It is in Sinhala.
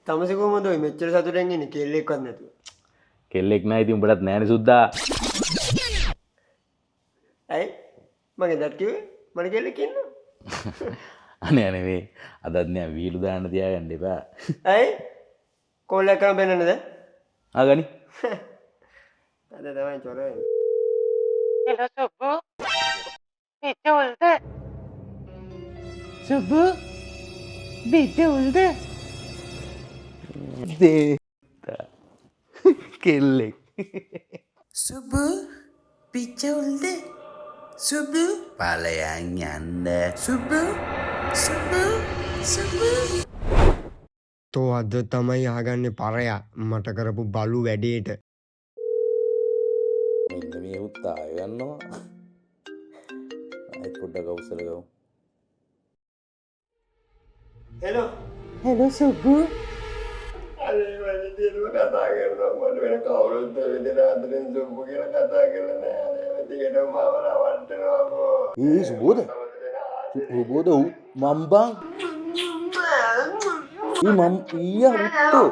තමසේ කොහමද ඔය මෙච්චර සතුටෙන් ඉන්නේ කෙල්ලෙක්වත් නැතුව? කෙල්ලෙක් නෑ ඉතින් උඹටත් නෑනේ සුද්දා. ඇයි? මගේ දත් කිව්වේ මට කෙල්ලෙක් ඉන්නවා. අනේ අනේ මේ අදත් නෑ වීලු දාන්න තියාගන්න එපා. ඇයි? කොල්ලෙක් කරන් බෙන්නන්නද? ආගනි. අද තමයි චොර වෙන්නේ. Hello, Subbu. Bitte ulde. Subbu. Bitte ulde. දේතා කෙල්ලෙක්. Subbu, bitte ulde. Subbu, palayan yanda. Subbu, Subbu, Subbu. තෝ අද තමයි අහගන්නේ පරයා මට කරපු බලු වැඩේට. මෙන්න මේ උත්තා ගන්නවා. ආයි පොඩ්ඩක් අවසල ගමු. හෙලෝ. Hello, Subbu. අනේ මම දිනුව කතා කරනවා මට වෙන කවුරුත් දෙවිදෙන අතරින් සුබ්බු කියලා කතා කරලා නෑ. අනේ දිගටම මම රවට්ටනවා බෝ. සුබෝද? සුබෝද මම්බං. මම් ඊයා උත්තෝ.